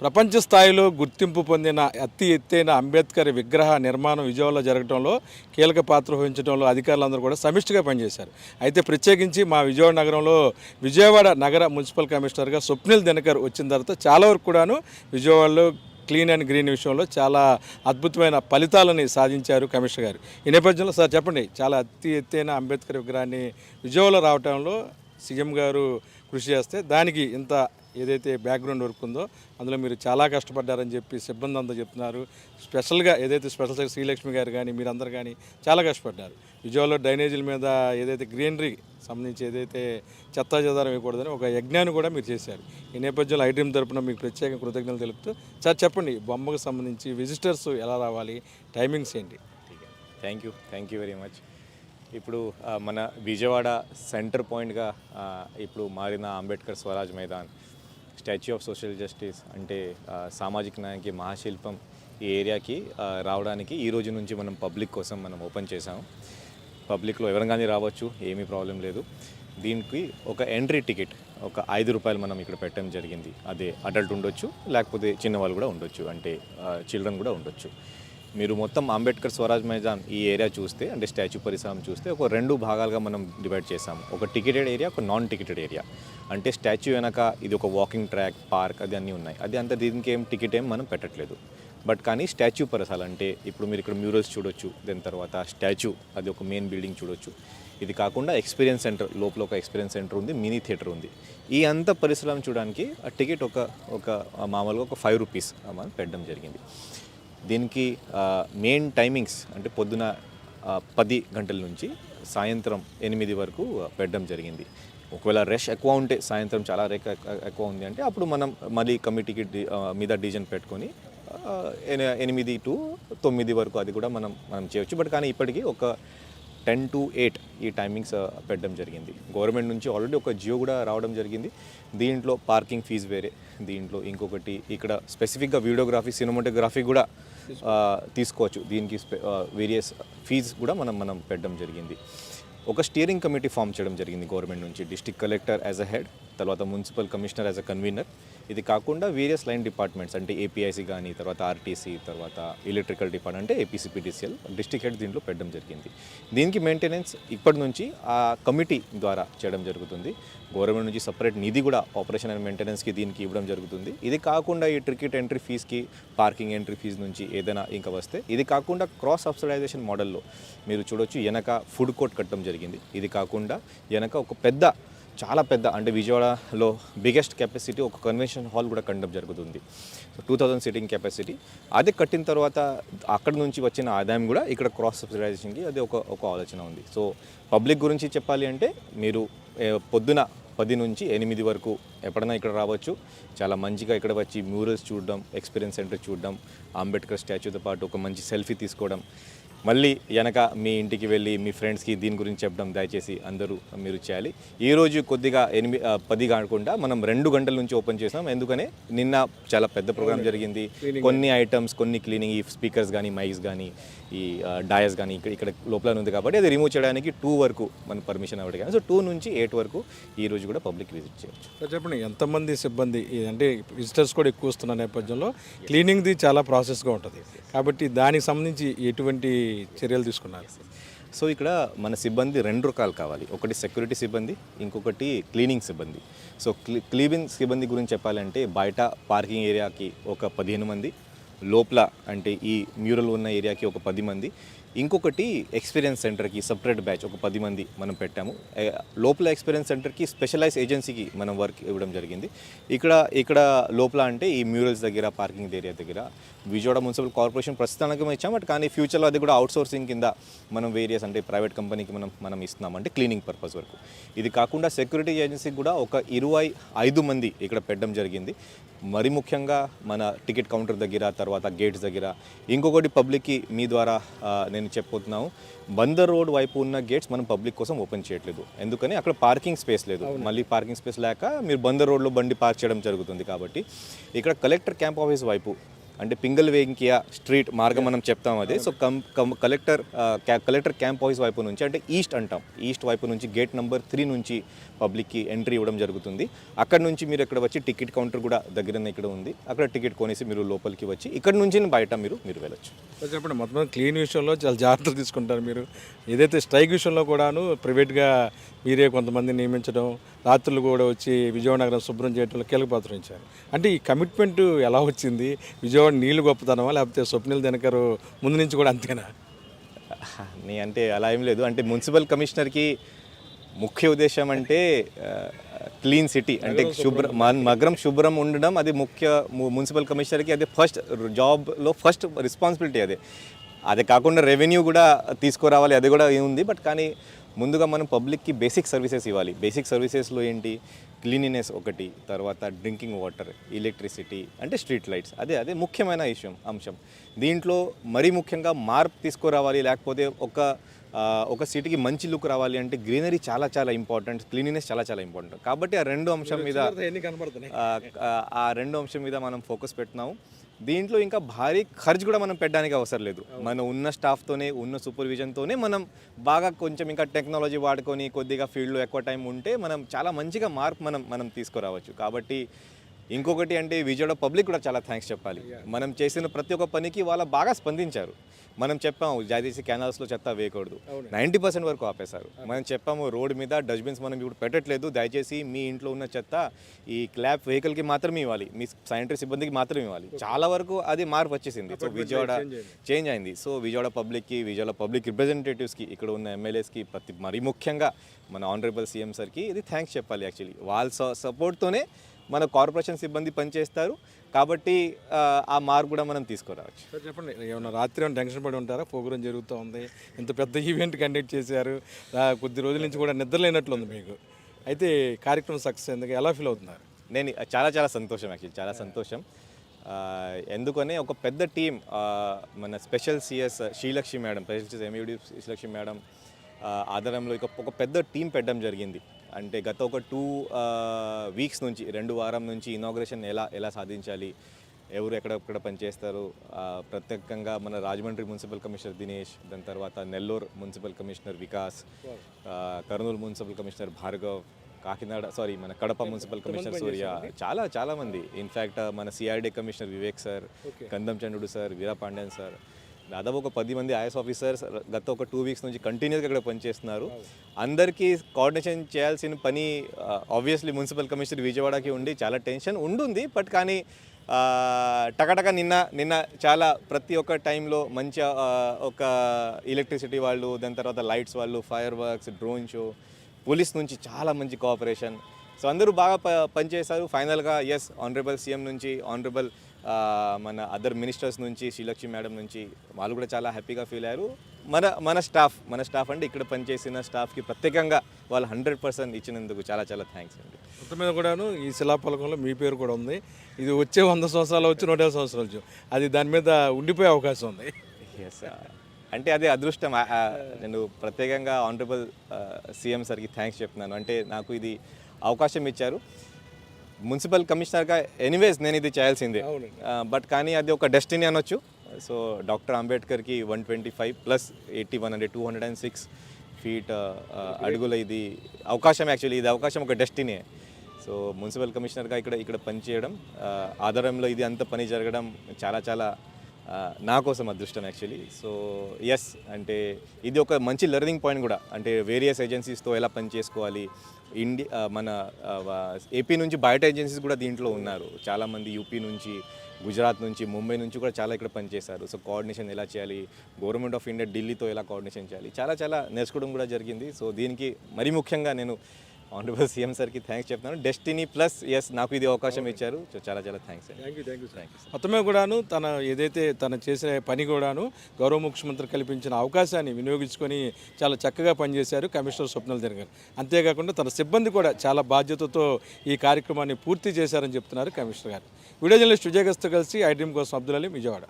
ప్రపంచ స్థాయిలో గుర్తింపు పొందిన అతి ఎత్తైన అంబేద్కర్ విగ్రహ నిర్మాణం విజయవాడలో జరగడంలో కీలక పాత్ర వహించడంలో అధికారులందరూ కూడా సమిష్టిగా పనిచేశారు. అయితే ప్రత్యేకించి మా విజయవాడ నగరంలో విజయవాడ నగర మున్సిపల్ కమిషనర్గా స్వప్నిల్ దినకర్ వచ్చిన తర్వాత చాలా వరకు కూడాను విజయవాడలో క్లీన్ అండ్ గ్రీన్ విషయంలో చాలా అద్భుతమైన ఫలితాలని సాధించారు కమిషనర్ గారు. ఈ నేపథ్యంలో సార్ చెప్పండి, చాలా అతి ఎత్తైన అంబేద్కర్ విగ్రహాన్ని విజయవాడలో రావడంలో సీఎం గారు కృషి చేస్తే దానికి ఇంత ఏదైతే బ్యాక్గ్రౌండ్ వర్క్ ఉందో అందులో మీరు చాలా కష్టపడ్డారని చెప్పి సిబ్బంది అంతా చెప్తున్నారు. స్పెషల్గా ఏదైతే స్పెషల్ సెక్రటరీ శ్రీలక్ష్మి గారు కానీ మీరందరూ కానీ చాలా కష్టపడ్డారు. విజయవాడలో డ్రైనేజీల మీద ఏదైతే గ్రీనరీ సంబంధించి ఏదైతే చెత్తా చెదారం వేయకూడదని ఒక యజ్ఞాన్ని కూడా మీరు చేశారు. ఈ నేపథ్యంలో ఐటీఎం తరపున మీకు ప్రత్యేక కృతజ్ఞతలు తెలుపుతూ సార్ చెప్పండి, బొమ్మకు సంబంధించి విజిటర్స్ ఎలా రావాలి, టైమింగ్స్ ఏంటి? Thank you very much. ఇప్పుడు మన విజయవాడ సెంటర్ పాయింట్గా ఇప్పుడు మారిన Ambedkar Swaraj Maidan, statue of social justice అంటే సామాజిక న్యాయానికి మహాశిల్పం ఈ ఏరియాకి రావడానికి ఈ రోజు నుంచి మనం పబ్లిక్ కోసం మనం ఓపెన్ చేసాము. పబ్లిక్లో ఎవరిగానే రావచ్చు, ఏమీ ప్రాబ్లం లేదు. దీనికి ఒక ఎంట్రీ టికెట్ ఒక 5 రూపాయలు మనం ఇక్కడ పెట్టడం జరిగింది. అదే అడల్ట్ ఉండొచ్చు, లేకపోతే చిన్నవాళ్ళు కూడా ఉండొచ్చు, అంటే చిల్డ్రన్ కూడా ఉండొచ్చు. మీరు మొత్తం అంబేద్కర్ స్వరాజ్ మైదాన్ ఈ ఏరియా చూస్తే, అంటే స్టాచ్యూ పరిసరం చూస్తే ఒక 2 భాగాలుగా మనం డివైడ్ చేసాము. ఒక టికెటెడ్ ఏరియా, ఒక నాన్ టికెటెడ్ ఏరియా. అంటే స్టాచ్యూ వెనక ఇది ఒక వాకింగ్ ట్రాక్, పార్క్ అది అన్నీ ఉన్నాయి. అది అంత దీనికి టికెట్ మనం పెట్టట్లేదు. బట్ కానీ స్టాచ్యూ పరిసరాలు అంటే ఇప్పుడు మీరు ఇక్కడ మ్యూరల్స్ చూడొచ్చు, దాని తర్వాత స్టాచ్యూ అది ఒక మెయిన్ బిల్డింగ్ చూడొచ్చు. ఇది కాకుండా ఎక్స్పీరియన్స్ సెంటర్, లోపల ఒక ఎక్స్పీరియన్స్ సెంటర్ ఉంది, మినీ థియేటర్ ఉంది. ఈ అంత పరిసరం చూడడానికి ఆ టికెట్ ఒక మామూలుగా ఒక 5 రూపీస్ మనం పెట్టడం జరిగింది. దీనికి మెయిన్ టైమింగ్స్ అంటే పొద్దున 10 గంటల నుంచి సాయంత్రం 8 వరకు పెట్టడం జరిగింది. ఒకవేళ రష్ ఎక్కువ ఉంటే, సాయంత్రం చాలా ఎక్కువ ఉంది అంటే అప్పుడు మనం మళ్ళీ కమిటీకి మీద డిసిజన్ పెట్టుకొని 8 to 9 వరకు అది కూడా మనం చేయవచ్చు. బట్ కానీ ఇప్పటికీ ఒక 10 to 8 ఈ టైమింగ్స్ పెట్టడం జరిగింది. గవర్నమెంట్ నుంచి ఆల్రెడీ ఒక జియో కూడా రావడం జరిగింది. దీంట్లో పార్కింగ్ ఫీజు వేరే, దీంట్లో ఇంకొకటి ఇక్కడ స్పెసిఫిక్గా వీడియోగ్రఫీ, సినిమాటోగ్రఫీ కూడా తీసుకోవచ్చు. దీనికి వేరియస్ ఫీజ్ కూడా మనం పెట్టడం జరిగింది. ఒక స్టీరింగ్ కమిటీ ఫామ్ చేయడం జరిగింది గవర్నమెంట్ నుంచి. District collector as a head, తర్వాత municipal commissioner as a convener. ఇది కాకుండా వేరియస్ లైన్ డిపార్ట్మెంట్స్ అంటే ఏపీఐసి కానీ, తర్వాత ఆర్టీసీ, తర్వాత ఎలక్ట్రికల్ డిపార్ట్మెంట్ అంటే ఏపీసీపీటీసీఎల్, డిస్ట్రిక్ట్ హెడ్ దీంట్లో పెట్టడం జరిగింది. దీనికి మెయింటెనెన్స్ ఇప్పటి నుంచి ఆ కమిటీ ద్వారా చేయడం జరుగుతుంది. గవర్నమెంట్ నుంచి సపరేట్ నిధి కూడా ఆపరేషన్ అండ్ మెయింటెనెన్స్కి దీనికి ఇవ్వడం జరుగుతుంది. ఇది కాకుండా ఈ టికెట్ ఎంట్రీ ఫీజ్కి, పార్కింగ్ ఎంట్రీ ఫీజు నుంచి ఏదైనా ఇంకా వస్తే, ఇది కాకుండా క్రాస్ సబ్సిడైజేషన్ మోడల్లో మీరు చూడొచ్చు వెనక ఫుడ్ కోర్ట్ కట్టడం జరిగింది. ఇది కాకుండా వెనక ఒక చాలా పెద్ద అంటే విజయవాడలో బిగ్గెస్ట్ కెపాసిటీ ఒక కన్వెన్షన్ హాల్ కూడా కట్టడం జరుగుతుంది. 2000 సీటింగ్ కెపాసిటీ. అది కట్టిన తర్వాత అక్కడ నుంచి వచ్చిన ఆదాయం కూడా ఇక్కడ క్రాస్ సబ్సిడైజేషన్కి అది ఒక ఆలోచన ఉంది. సో పబ్లిక్ గురించి చెప్పాలి అంటే మీరు పొద్దున 10 నుంచి 8 వరకు ఎప్పుడైనా ఇక్కడ రావచ్చు. చాలా మంచిగా ఇక్కడ వచ్చి మ్యూరల్స్ చూడడం, ఎక్స్పీరియన్స్ సెంటర్ చూడడం, అంబేద్కర్ స్టాచ్యూతో పాటు ఒక మంచి సెల్ఫీ తీసుకోవడం, మళ్ళీ వెనక మీ ఇంటికి వెళ్ళి మీ ఫ్రెండ్స్కి దీని గురించి చెప్పడం దయచేసి అందరూ మీరు చేయాలి. ఈరోజు కొద్దిగా 10 కాకుండా మనం 2 గంటల నుంచి ఓపెన్ చేసాం. ఎందుకనే నిన్న చాలా పెద్ద ప్రోగ్రామ్ జరిగింది. కొన్ని ఐటమ్స్, కొన్ని క్లీనింగ్, ఈ స్పీకర్స్ కానీ, మైక్స్ కానీ, ఈ డయస్ కానీ ఇక్కడ లోపల ఉంది కాబట్టి అది రిమూవ్ చేయడానికి 2 వరకు మన పర్మిషన్ అవ్వడం కానీ. సో 2 నుంచి 8 వరకు ఈరోజు కూడా పబ్లిక్ విజిట్ చేయవచ్చు. చెప్పండి, ఎంతమంది సిబ్బంది అంటే విజిటర్స్ కూడా ఎక్కువ వస్తున్న నేపథ్యంలో క్లీనింగ్ది చాలా ప్రాసెస్గా ఉంటుంది కాబట్టి దానికి సంబంధించి ఎటువంటి చర్యలు తీసుకున్నారు? సో ఇక్కడ మన సిబ్బంది 2 రకాలు కావాలి. ఒకటి సెక్యూరిటీ సిబ్బంది, ఇంకొకటి క్లీనింగ్ సిబ్బంది. సో క్లీనింగ్ సిబ్బంది గురించి చెప్పాలంటే బయట పార్కింగ్ ఏరియాకి ఒక 15 మంది, లోపల అంటే ఈ మ్యూరల్ ఉన్న ఏరియాకి ఒక 10 మంది, ఇంకొకటి ఎక్స్పీరియన్స్ సెంటర్కి సపరేట్ బ్యాచ్ ఒక 10 మంది మనం పెట్టాము. లోపల ఎక్స్పీరియన్స్ సెంటర్కి స్పెషలైజ్ ఏజెన్సీకి మనం వర్క్ ఇవ్వడం జరిగింది. ఇక్కడ లోపల అంటే ఈ మ్యూరల్స్ దగ్గర, పార్కింగ్ ఏరియా దగ్గర విజయవాడ మున్సిపల్ కార్పొరేషన్ ప్రస్తుతానికి ఇచ్చాం. బట్ కానీ ఫ్యూచర్లో అది కూడా అవుట్సోర్సింగ్ కింద మనం వేరియస్ అంటే ప్రైవేట్ కంపెనీకి మనం ఇస్తున్నాం, అంటే క్లీనింగ్ పర్పస్ వరకు. ఇది కాకుండా సెక్యూరిటీ ఏజెన్సీకి కూడా ఒక 25 మంది ఇక్కడ పెట్టడం జరిగింది. మరి ముఖ్యంగా మన టికెట్ కౌంటర్ దగ్గర, తర్వాత గేట్స్ దగ్గర. ఇంకొకటి పబ్లిక్కి మీ ద్వారా నేను చెప్పబోతున్నాను, బందర్ రోడ్ వైపు ఉన్న గేట్స్ మనం పబ్లిక్ కోసం ఓపెన్ చేయట్లేదు. ఎందుకని అక్కడ పార్కింగ్ స్పేస్ లేదు. మళ్ళీ పార్కింగ్ స్పేస్ లేక మీరు బందర్ రోడ్లో బండి పార్క్ చేయడం జరుగుతుంది. కాబట్టి ఇక్కడ కలెక్టర్ క్యాంప్ ఆఫీస్ వైపు అంటే పింగల్ వెంకియా స్ట్రీట్ మార్గం మనం చెప్తాం అదే. సో కలెక్టర్ క్యాంప్ ఆఫీస్ వైపు నుంచి అంటే ఈస్ట్ అంటాం, ఈస్ట్ వైపు నుంచి గేట్ నెంబర్ 3 నుంచి పబ్లిక్కి ఎంట్రీ ఇవ్వడం జరుగుతుంది. అక్కడ నుంచి మీరు ఇక్కడ వచ్చి టికెట్ కౌంటర్ కూడా దగ్గరనే ఇక్కడ ఉంది, అక్కడ టికెట్ కొనేసి మీరు లోపలికి వచ్చి ఇక్కడ నుంచి బయట మీరు వెళ్ళొచ్చు. చెప్పండి, మొత్తం క్లీన్ విషయంలో చాలా జాగ్రత్తలు తీసుకుంటారు మీరు. ఏదైతే స్ట్రైక్ విషయంలో కూడాను ప్రైవేట్గా మీరే కొంతమంది నియమించడం, రాత్రులు కూడా వచ్చి విజయవాడ నగరం శుభ్రం చేయడంలో కీలక పాత్ర వహించారు. అంటే ఈ కమిట్మెంట్ ఎలా వచ్చింది? విజయవాడ నీళ్లు గొప్పతనమా, లేకపోతే స్వప్నిల్ దినకర్ ముందు నుంచి కూడా అంతేనా? అంటే అలా ఏం లేదు. అంటే మున్సిపల్ కమిషనర్కి ముఖ్య ఉద్దేశం అంటే క్లీన్ సిటీ అంటే నగరం శుభ్రం ఉండడం, అది మున్సిపల్ కమిషనర్కి అది ఫస్ట్ జాబ్లో ఫస్ట్ రెస్పాన్సిబిలిటీ. అదే కాకుండా రెవెన్యూ కూడా తీసుకురావాలి, అది కూడా ఉంది. బట్ కానీ ముందుగా మనం పబ్లిక్కి బేసిక్ సర్వీసెస్ ఇవ్వాలి. బేసిక్ సర్వీసెస్లో ఏంటి, క్లీనినెస్ ఒకటి, తర్వాత డ్రింకింగ్ వాటర్, ఎలక్ట్రిసిటీ, అంటే స్ట్రీట్ లైట్స్, అదే ముఖ్యమైన అంశం. దీంట్లో మరీ ముఖ్యంగా మార్పు తీసుకురావాలి, లేకపోతే ఒక సిటీకి మంచి లుక్ రావాలి అంటే గ్రీనరీ చాలా చాలా ఇంపార్టెంట్, క్లీనినెస్ చాలా చాలా ఇంపార్టెంట్. కాబట్టి ఆ రెండు అంశం మీద మనం ఫోకస్ పెట్టినాము. దీంట్లో ఇంకా భారీ ఖర్చు కూడా మనం పెట్టడానికి అవసరం లేదు. మనం ఉన్న స్టాఫ్తోనే, ఉన్న సూపర్విజన్తోనే మనం బాగా కొంచెం ఇంకా టెక్నాలజీ వాడుకొని కొద్దిగా ఫీల్డ్లో ఎక్కువ టైం ఉంటే మనం చాలా మంచిగా మార్పు మనం తీసుకురావచ్చు. కాబట్టి ఇంకొకటి అంటే విజయవాడ పబ్లిక్ కూడా చాలా థ్యాంక్స్ చెప్పాలి. మనం చేసిన ప్రతి ఒక్క పనికి వాళ్ళ బాగా స్పందించారు. మనం చెప్పాము జాతీయ క్యానల్స్లో చెత్త వేయకూడదు, 90% వరకు ఆపేశారు. మనం చెప్పాము రోడ్డు మీద డస్ట్బిన్స్ మనం ఇప్పుడు పెట్టట్లేదు, దయచేసి మీ ఇంట్లో ఉన్న చెత్త ఈ క్లాప్ వెహికల్కి మాత్రమే ఇవ్వాలి, మీ శానిటరీ సిబ్బందికి మాత్రమే ఇవ్వాలి. చాలా వరకు అది మార్పు వచ్చేసింది. సో విజయవాడ చేంజ్ అయింది. సో విజయవాడ పబ్లిక్ రిప్రజెంటేటివ్స్కి, ఇక్కడ ఉన్న ఎమ్మెల్యేస్కి, మరీ ముఖ్యంగా మన ఆనరబుల్ సీఎం సార్కి ఇది థ్యాంక్స్ చెప్పాలి. యాక్చువల్లీ వాళ్ళ సపోర్ట్తోనే మన కార్పొరేషన్ సిబ్బంది పనిచేస్తారు. కాబట్టి ఆ మార్క్ కూడా మనం తీసుకురావచ్చు. సార్ చెప్పండి, ఏమన్నా రాత్రి ఏమైనా టెన్షన్ పడి ఉంటారా? ప్రోగ్రాం జరుగుతూ ఉంది, ఇంత పెద్ద ఈవెంట్ కండక్ట్ చేశారు, కొద్ది రోజుల నుంచి కూడా నిద్ర లేనట్లుంది మీకు. అయితే కార్యక్రమం సక్సెస్ ఎందుకు, ఎలా ఫీల్ అవుతున్నారు? నేను చాలా సంతోషం, యాక్చువల్లీ చాలా సంతోషం. ఎందుకని ఒక పెద్ద టీం, మన special CS Srilakshmi madam, special ఎంఈడి శ్రీలక్ష్మి మేడం ఆధారంలో ఒక పెద్ద టీం పెట్టడం జరిగింది. అంటే గత ఒక 2 వీక్స్ నుంచి, 2 వారం నుంచి ఇనాగ్రేషన్ ఎలా సాధించాలి, ఎవరు ఎక్కడ పనిచేస్తారు, ప్రత్యేకంగా మన రాజమండ్రి మున్సిపల్ కమిషనర్ దినేష్, దాని తర్వాత Nellore municipal commissioner Vikas, Kurnool municipal commissioner Bhargav, మన కడప మున్సిపల్ కమిషనర్ సూర్య, చాలా మంది. ఇన్ఫ్యాక్ట్ మన సిఆర్డీ కమిషనర్ వివేక్ సార్, కందం చంద్రుడు సార్, వీరపాండ్యన్ సార్, దాదాపు ఒక 10 మంది ఐఎస్ ఆఫీసర్స్ గత ఒక 2 వీక్స్ నుంచి కంటిన్యూస్గా ఇక్కడ పనిచేస్తున్నారు. అందరికీ కోఆర్డినేషన్ చేయాల్సిన పని ఆబ్వియస్లీ మున్సిపల్ కమిషనర్ విజయవాడకి ఉండి చాలా టెన్షన్ ఉంటుంది. బట్ కానీ టకటక నిన్న చాలా ప్రతి ఒక్క టైంలో మంచిగా ఒక ఎలక్ట్రిసిటీ వాళ్ళు, దాని తర్వాత లైట్స్ వాళ్ళు, fire works, drone show, police నుంచి చాలా మంచి కోఆపరేషన్. సో అందరూ బాగా పనిచేశారు. ఫైనల్గా ఆనరబుల్ సీఎం నుంచి, ఆనరబుల్ మన అదర్ మినిస్టర్స్ నుంచి, శ్రీలక్ష్మి మేడం నుంచి వాళ్ళు కూడా చాలా హ్యాపీగా ఫీల్ అయ్యారు. మన స్టాఫ్ అంటే ఇక్కడ పనిచేసిన స్టాఫ్కి ప్రత్యేకంగా వాళ్ళు 100% ఇచ్చినందుకు చాలా థ్యాంక్స్ అండి. మొత్తం మీద కూడాను ఈ శిలాఫలకంలో మీ పేరు కూడా ఉంది. ఇది వచ్చే 100 సంవత్సరాలు వచ్చి 150 సంవత్సరాలు వచ్చి అది దాని మీద ఉండిపోయే అవకాశం ఉంది. అంటే అదే అదృష్టం. నేను ప్రత్యేకంగా ఆనరబుల్ సీఎం సార్కి థ్యాంక్స్ చెప్తున్నాను. అంటే నాకు ఇది అవకాశం ఇచ్చారు. మున్సిపల్ కమిషనర్గా ఎనీవేస్ నేను ఇది చేయాల్సిందే, బట్ కానీ అది ఒక డెస్టినీ అనొచ్చు. సో డాక్టర్ అంబేద్కర్కి 125 + 81 అంటే 206 ఫీట్ అడుగుల ఇది అవకాశం. యాక్చువల్లీ ఇది అవకాశం ఒక డెస్టినీ. సో మున్సిపల్ కమిషనర్గా ఇక్కడ పనిచేయడం, ఆధారంలో ఇది అంత పని జరగడం చాలా నా కోసం అదృష్టం యాక్చువల్లీ. సో అంటే ఇది ఒక మంచి లెర్నింగ్ పాయింట్ కూడా. అంటే వేరియస్ ఏజెన్సీస్తో ఎలా పని చేసుకోవాలి, మన ఏపీ నుంచి బయట ఏజెన్సీస్ కూడా దీంట్లో ఉన్నారు. చాలామంది యూపీ నుంచి, గుజరాత్ నుంచి, ముంబై నుంచి కూడా చాలా ఇక్కడ పనిచేశారు. సో కోఆర్డినేషన్ ఎలా చేయాలి, గవర్నమెంట్ ఆఫ్ ఇండియా ఢిల్లీతో ఎలా కోఆర్డినేషన్ చేయాలి, చాలా నేర్చుకోవడం కూడా జరిగింది. సో దీనికి మరీ ముఖ్యంగా నేను ఆనరబుల్ సీఎం సార్కి థ్యాంక్స్ చెప్తున్నాను. డెస్టినీ ప్లస్ నాకు ఇది అవకాశం ఇచ్చారు. సో చాలా థ్యాంక్స్ అండి. Thank you. మొత్తమే కూడాను తన చేసిన పని కూడాను గౌరవ ముఖ్యమంత్రి కల్పించిన అవకాశాన్ని వినియోగించుకొని చాలా చక్కగా పనిచేశారు కమిషనర్ స్వప్నిల్ దినకర్. అంతేకాకుండా తన సిబ్బంది కూడా చాలా బాధ్యతతో ఈ కార్యక్రమాన్ని పూర్తి చేశారని చెప్తున్నారు కమిషనర్ గారు. వీడియో జర్నలిస్ట్ విజయ్ గస్తో కలిసి ఐ డ్రీమ్ కోసం అబ్దుల్ అలీ, విజయవాడ.